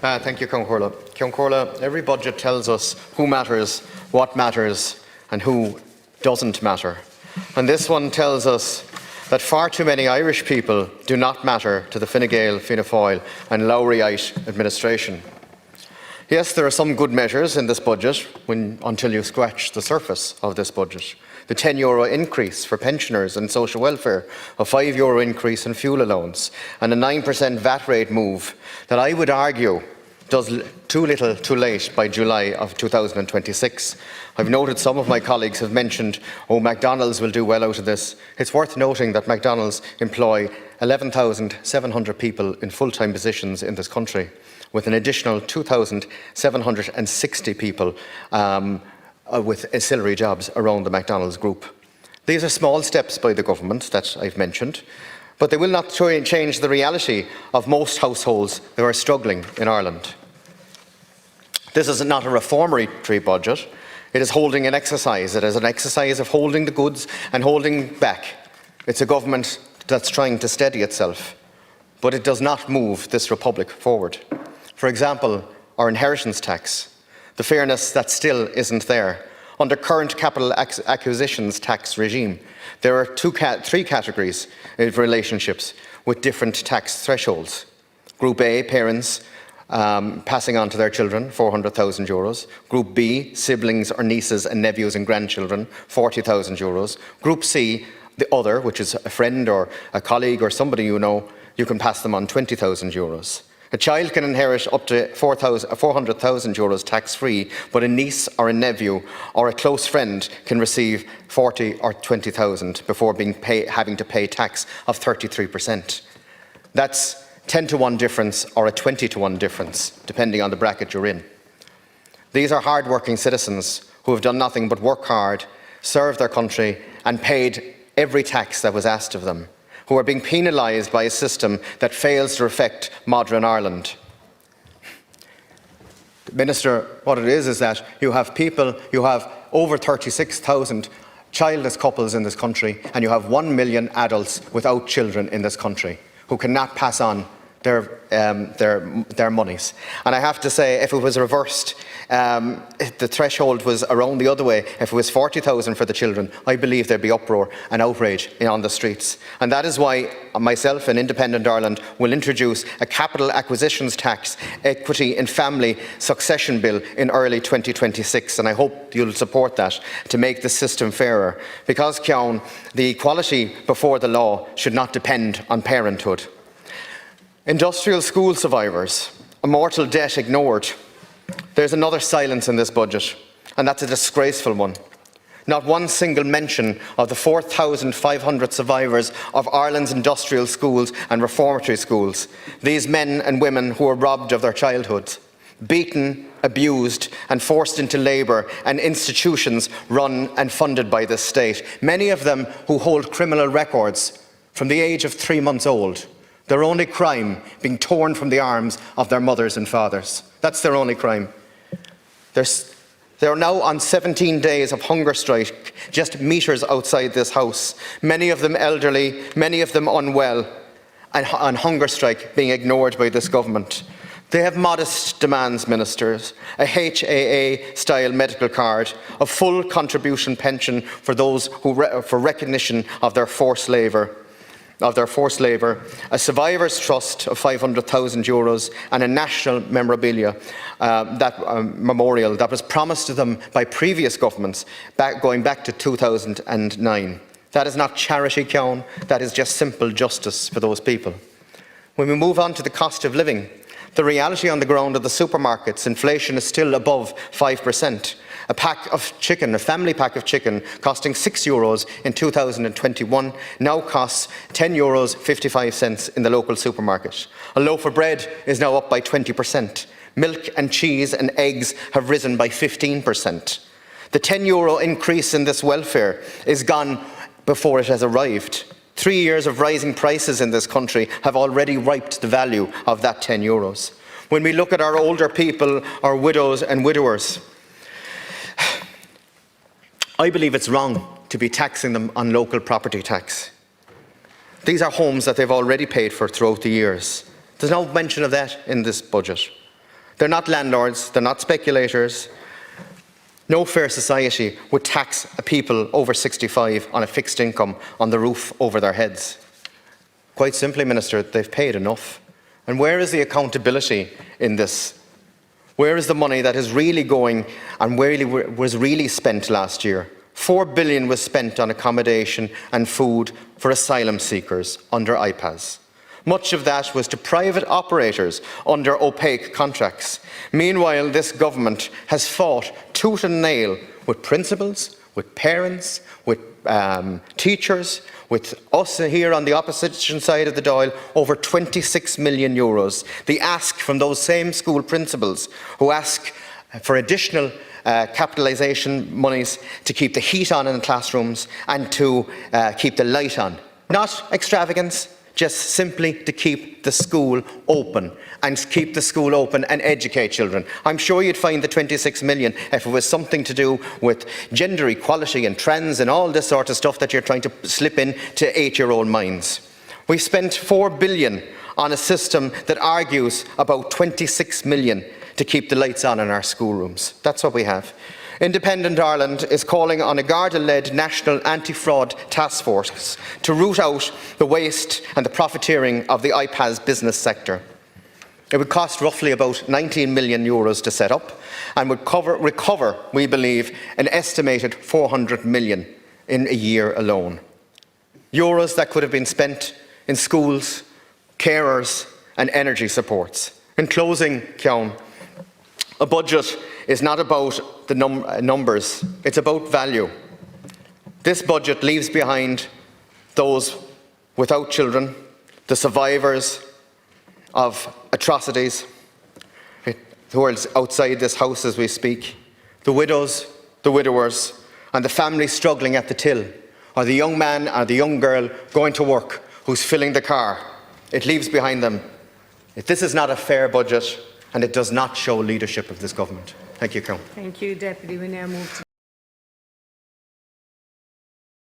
Thank you, Ceann Comhairle. Every budget tells us who matters, what matters, and who doesn't matter. And this one tells us that far too many Irish people do not matter to the Fine Gael, Fianna Fáil and Lowryite administration. Yes, there are some good measures in this budget until you scratch the surface of this budget. The €10 increase for pensioners and social welfare, a €5 increase in fuel allowance, and a 9% VAT rate move that I would argue does too little too late by July of 2026. I've noted some of my colleagues have mentioned, McDonald's will do well out of this. It's worth noting that McDonald's employ 11,700 people in full-time positions in this country, with an additional 2,760 people with ancillary jobs around the McDonald's group. These are small steps by the government that I've mentioned, but they will not change the reality of most households who are struggling in Ireland. This is not a reformatory budget. It is holding an exercise. It is an exercise of holding the goods and holding back. It's a government that's trying to steady itself, but it does not move this republic forward. For example, our inheritance tax, the fairness that still isn't there. Under current capital acquisitions tax regime, there are three categories of relationships with different tax thresholds. Group A, parents passing on to their children, €400,000. Group B, siblings or nieces and nephews and grandchildren, €40,000. Group C, the other, which is a friend or a colleague or somebody you know, you can pass them on €20,000. A child can inherit up to €400,000 tax-free, but a niece or a nephew or a close friend can receive 40 or 20,000 before having to pay tax of 33%. That's 10 to 1 difference or a 20 to 1 difference, depending on the bracket you're in. These are hard-working citizens who have done nothing but work hard, served their country and paid every tax that was asked of them, who are being penalised by a system that fails to reflect modern Ireland. Minister, what it is that you have over 36,000 childless couples in this country, and you have 1 million adults without children in this country who cannot pass on their monies. And I have to say, if it was reversed, the threshold was around the other way. If it was 40,000 for the children, I believe there'd be uproar and outrage on the streets. And that is why myself and Independent Ireland will introduce a capital acquisitions tax, equity and family succession bill in early 2026. And I hope you'll support that to make the system fairer. Because, Ceann, the equality before the law should not depend on parenthood. Industrial school survivors, a mortal debt ignored. There's another silence in this budget, and that's a disgraceful one. Not one single mention of the 4,500 survivors of Ireland's industrial schools and reformatory schools. These men and women who were robbed of their childhoods, beaten, abused and forced into labour and institutions run and funded by this state. Many of them who hold criminal records from the age of 3 months old. Their only crime being torn from the arms of their mothers and fathers. That's their only crime. They're now on 17 days of hunger strike, just metres outside this house. Many of them elderly, many of them unwell, and on hunger strike being ignored by this government. They have modest demands, ministers, a HAA-style medical card, a full contribution pension for those for recognition of their forced labour, a survivors' trust of €500,000 and a national memorabilia memorial that was promised to them by previous governments going back to 2009. That is not charity, Ceann, that is just simple justice for those people. When we move on to the cost of living, the reality on the ground of the supermarkets, inflation is still above 5%. A pack of chicken, a family pack of chicken, costing €6 in 2021, now costs €10.55 in the local supermarket. A loaf of bread is now up by 20%. Milk and cheese and eggs have risen by 15%. The €10 increase in this welfare is gone before it has arrived. 3 years of rising prices in this country have already wiped the value of that €10. When we look at our older people, our widows and widowers, I believe it's wrong to be taxing them on local property tax. These are homes that they've already paid for throughout the years. There's no mention of that in this budget. They're not landlords, they're not speculators. No fair society would tax people over 65 on a fixed income on the roof over their heads. Quite simply, Minister, they've paid enough. And where is the accountability in this? Where is the money that is really going and where was really spent last year? 4 billion was spent on accommodation and food for asylum seekers under IPAS. Much of that was to private operators under opaque contracts. Meanwhile, this government has fought tooth and nail with principals, with parents, with teachers, with us here on the opposition side of the dial, over 26 million euros. The ask from those same school principals who ask for additional capitalisation monies to keep the heat on in the classrooms and to keep the light on. Not extravagance, just simply to keep the school open and keep the school open and educate children. I'm sure you'd find the 26 million if it was something to do with gender equality and trans and all this sort of stuff that you're trying to slip in to 8-year-old minds. We spent 4 billion on a system that argues about 26 million to keep the lights on in our schoolrooms. That's what we have. Independent Ireland is calling on a Garda-led national anti-fraud task force to root out the waste and the profiteering of the IPAS business sector. It would cost roughly about 19 million euros to set up and would recover, we believe, an estimated 400 million in a year alone. Euros that could have been spent in schools, carers and energy supports. In closing, Ceann, a budget is not about the numbers, it's about value. This budget leaves behind those without children, the survivors of atrocities who are outside this house as we speak, the widows, the widowers, and the families struggling at the till, or the young man or the young girl going to work who's filling the car. It leaves behind them. This is not a fair budget, and it does not show leadership of this government. Thank you, Ceann. Thank you, Deputy. We now move to